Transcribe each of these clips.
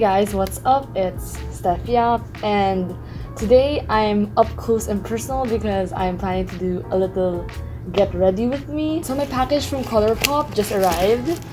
guys, what's up? It's Steph Yap, and today I'm up close and personal because I'm planning to do a little get ready with me. So my package from Colourpop just arrived.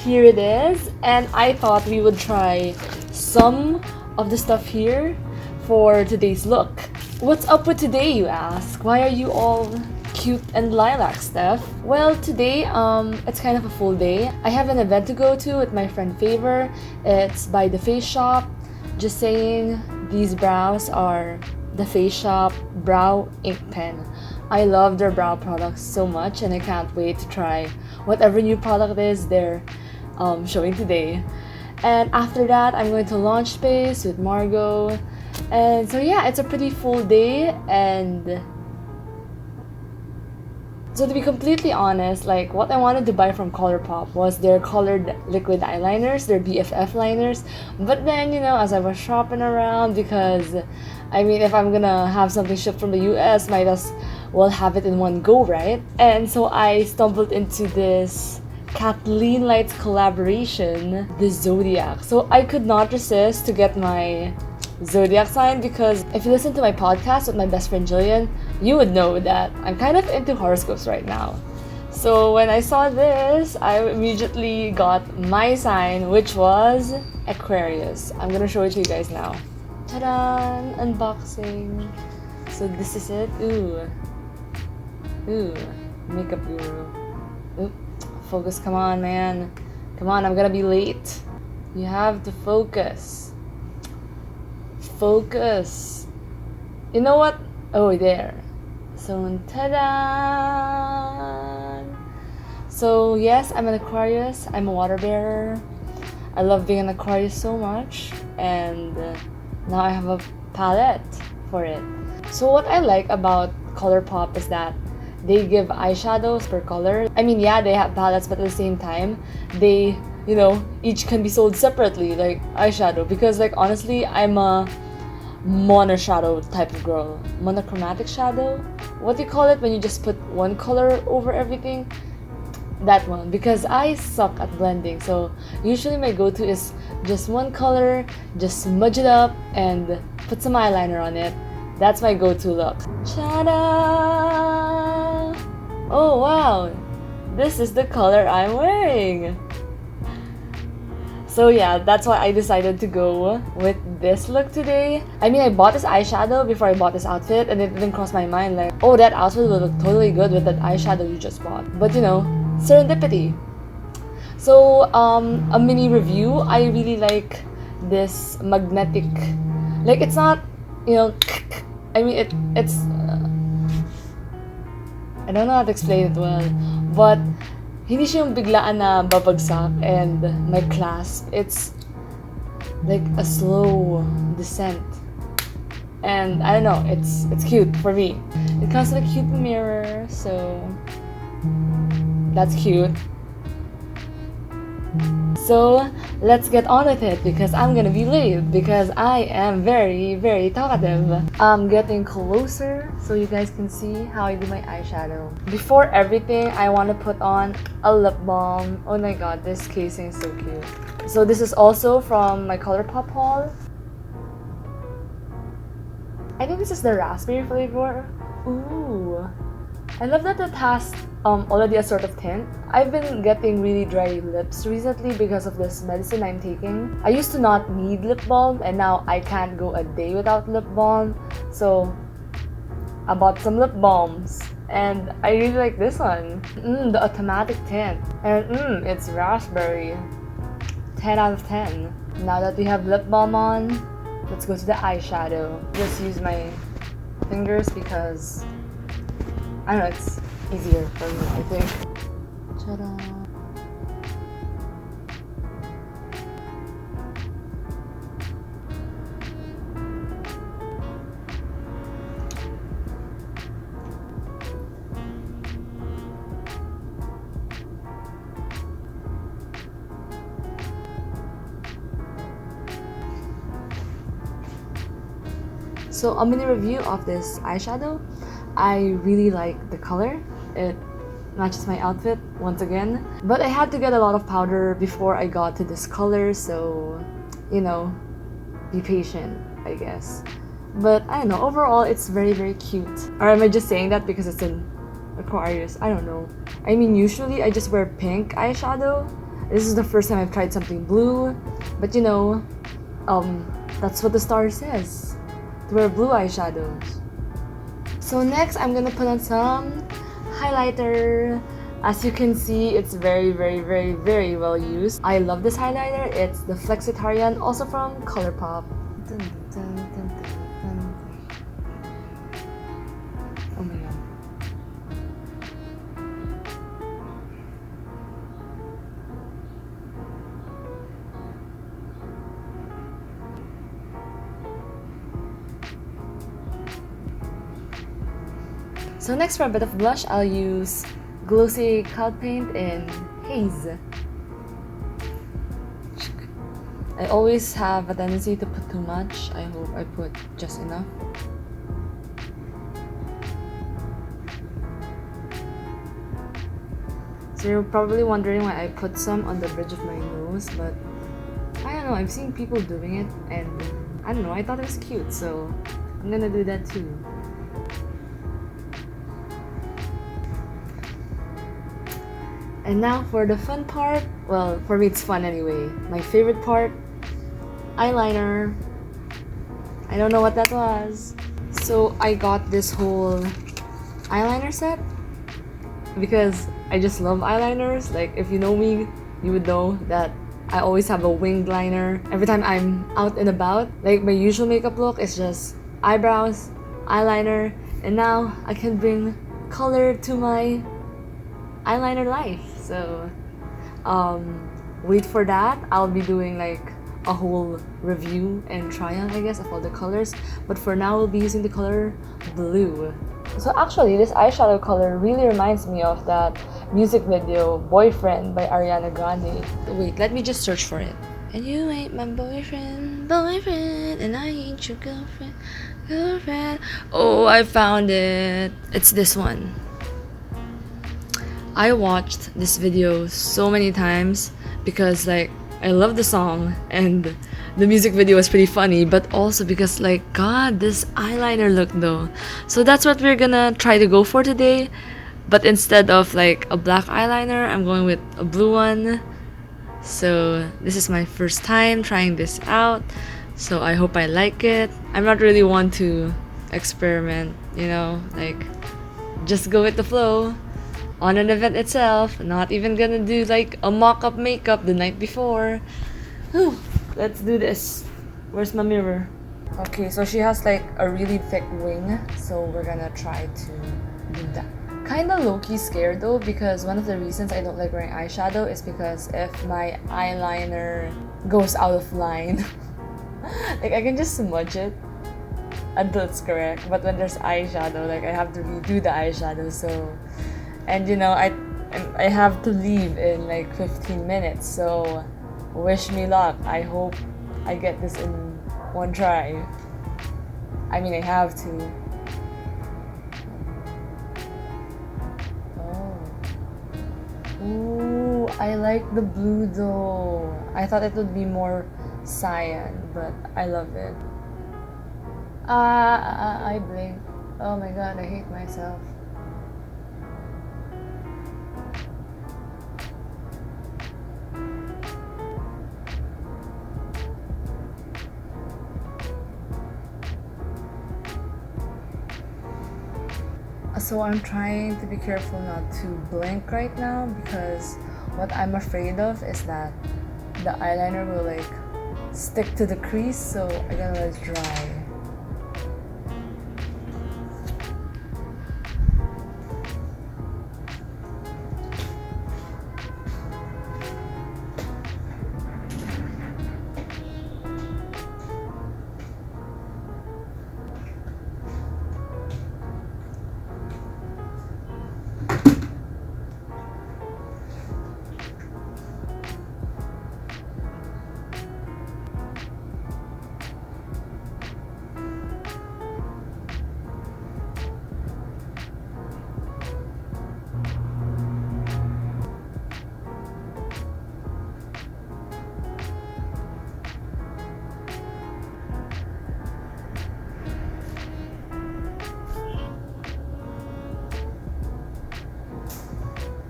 Here it is, and I thought we would try some of the stuff here for today's look. What's up with today, you ask? Why are you all cute and lilac, Steph? Well, today it's kind of a full day. I have an event to go to with my friend Favor. It's by the Face Shop. Just saying, these brows are the Face Shop brow ink pen. I love their brow products so much, and I can't wait to try whatever new product it is they're showing today. And after that, I'm going to launch space with Margot. And so yeah, it's a pretty full day. And so to be completely honest, like what I wanted to buy from Colourpop was their colored liquid eyeliners, their BFF liners. But then, you know, as I was shopping around, because I mean, if I'm gonna have something shipped from the US, might as well have it in one go, right? And so I stumbled into this Kathleen Light's collaboration, the Zodiac. So I could not resist to get my Zodiac sign, because if you listen to my podcast with my best friend Jillian, you would know that I'm kind of into horoscopes right now. So when I saw this, I immediately got my sign, which was Aquarius. I'm gonna show it to you guys now. Ta-da! Unboxing. So this is it. Ooh, makeup guru. Ooh, focus, come on, man. Come on, I'm gonna be late. You have to focus. Focus. You know what? Oh, there. So, ta-da! So, yes, I'm an Aquarius. I'm a water bearer. I love being an Aquarius so much. And now I have a palette for it. So, what I like about Colourpop is that they give eyeshadows per color. I mean, yeah, they have palettes, but at the same time, they, you know, each can be sold separately, like eyeshadow. Because, like, honestly, I'm a monoshadow type of girl. Monochromatic shadow? What do you call it when you just put one color over everything? That one. Because I suck at blending. So usually my go-to is just one color, just smudge it up and put some eyeliner on it. That's my go-to look. Ta-da! Oh wow! This is the color I'm wearing! So yeah, that's why I decided to go with this look today. I mean, I bought this eyeshadow before I bought this outfit, and it didn't cross my mind like, oh, that outfit will look totally good with that eyeshadow you just bought. But you know, serendipity. So, a mini review. I really like this magnetic, like it's not, you know, I mean, it's I don't know how to explain it well, but hindi siya yung biglaan na babagsak, and my clasp, it's like a slow descent. And I don't know, it's cute for me. It comes with a cute mirror, so that's cute. So let's get on with it, because I'm gonna be late, because I am very, very talkative. I'm getting closer so you guys can see how I do my eyeshadow. Before everything, I want to put on a lip balm. Oh my god, this casing is so cute. So this is also from my Colourpop haul. I think this is the raspberry flavor. Ooh, I love that it has already a sort of tint. I've been getting really dry lips recently because of this medicine I'm taking. I used to not need lip balm, and now I can't go a day without lip balm. So I bought some lip balms, and I really like this one. The automatic tint, and it's raspberry. 10 out of 10. Now that we have lip balm on, let's go to the eyeshadow. Just use my fingers because I don't know, it's easier for me, I think. Ta-da! So a mini review of this eyeshadow. I really like the color. It matches my outfit once again. But I had to get a lot of powder before I got to this color, so you know, be patient, I guess. But I don't know, overall it's very, very cute. Or am I just saying that because it's an Aquarius? I don't know. I mean, usually I just wear pink eyeshadow. This is the first time I've tried something blue. But you know, that's what the star says, to wear blue eyeshadows. So next, I'm gonna put on some highlighter. As you can see, it's very, very, very, very well used. I love this highlighter. It's the Sartorial, also from Colourpop. Dun, dun, dun, dun, dun. Oh my god. So next, for a bit of blush, I'll use Glossy Cloud Paint in Haze. I always have a tendency to put too much. I hope I put just enough. So you're probably wondering why I put some on the bridge of my nose, but I don't know, I've seen people doing it and I don't know, I thought it was cute, so I'm gonna do that too. And now for the fun part. Well, for me it's fun anyway. My favorite part, eyeliner. I don't know what that was. So I got this whole eyeliner set because I just love eyeliners. Like, if you know me, you would know that I always have a winged liner every time I'm out and about. Like, my usual makeup look is just eyebrows, eyeliner, and now I can bring color to my eyeliner life. So wait for that. I'll be doing like a whole review and trial, I guess, of all the colors, but for now we'll be using the color blue. So actually, this eyeshadow color really reminds me of that music video Boyfriend by Ariana Grande. Wait, let me just search for it. And you ain't my boyfriend, and I ain't your girlfriend. Oh, I found it. It's this one. I watched this video so many times because, like, I love the song and the music video was pretty funny, but also because, like, god, this eyeliner look though. So that's what we're gonna try to go for today, but instead of like a black eyeliner, I'm going with a blue one. So this is my first time trying this out, so I hope I like it. I'm not really one to experiment, you know, like just go with the flow on an event itself. Not even gonna do like a mock-up makeup the night before. Whew. Let's do this. Where's my mirror? Okay, so she has like a really thick wing, so we're gonna try to do that. Kinda low-key scared though, because one of the reasons I don't like wearing eyeshadow is because if my eyeliner goes out of line, like I can just smudge it until it's correct, but when there's eyeshadow, like I have to redo the eyeshadow. So, and you know, I have to leave in like 15 minutes, so wish me luck. I hope I get this in one try. I mean, I have to. Oh. Ooh, I like the blue though. I thought it would be more cyan, but I love it. I blinked. Oh my god, I hate myself. So I'm trying to be careful not to blink right now, because what I'm afraid of is that the eyeliner will like stick to the crease, so I gotta let it dry.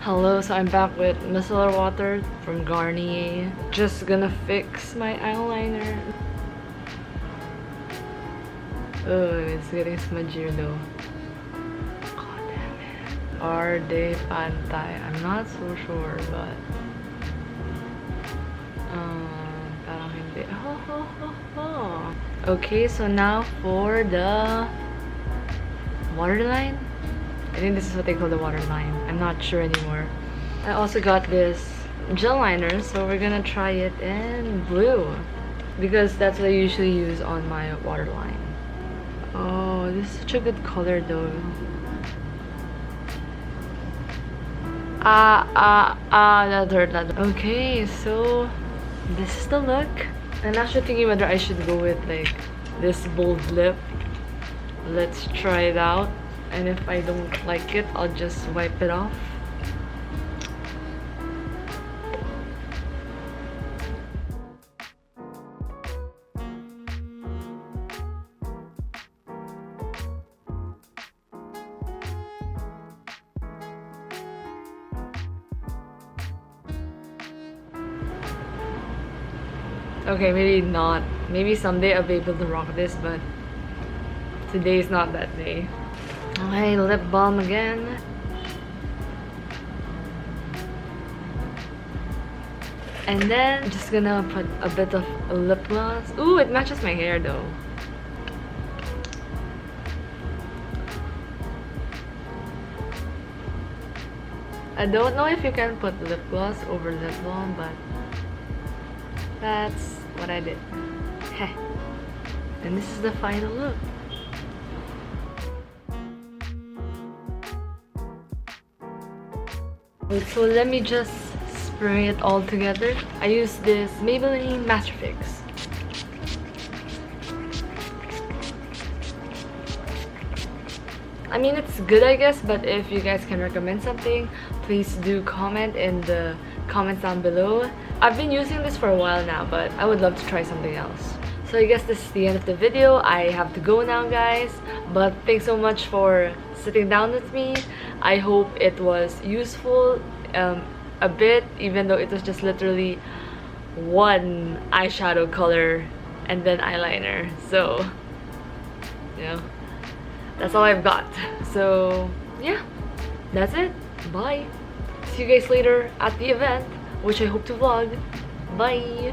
Hello, so I'm back with micellar water from Garnier. Just gonna fix my eyeliner. Oh, it's getting smudgier though. God damn it. Are they pantay? I'm not so sure, but parang hindi. Okay, so now for the waterline. I think this is what they call the waterline. I'm not sure anymore. I also got this gel liner, so we're gonna try it in blue because that's what I usually use on my waterline. Oh, this is such a good color though. That hurt. Okay, so this is the look. I'm actually thinking whether I should go with like this bold lip. Let's try it out. And if I don't like it, I'll just wipe it off. Okay, maybe not. Maybe someday I'll be able to rock this, but today's not that day. Okay, lip balm again. And then just gonna put a bit of lip gloss. Ooh, it matches my hair though. I don't know if you can put lip gloss over lip balm, but that's what I did. Heh. And this is the final look. So let me just spray it all together. I use this Maybelline Master Fix. I mean, it's good I guess, but if you guys can recommend something, please do comment in the comments down below. I've been using this for a while now, but I would love to try something else. So I guess this is the end of the video. I have to go now, guys, but thanks so much for sitting down with me. I hope it was useful a bit, even though it was just literally one eyeshadow color and then eyeliner. So, you know, that's all I've got. So yeah, that's it. Bye. See you guys later at the event, which I hope to vlog. Bye.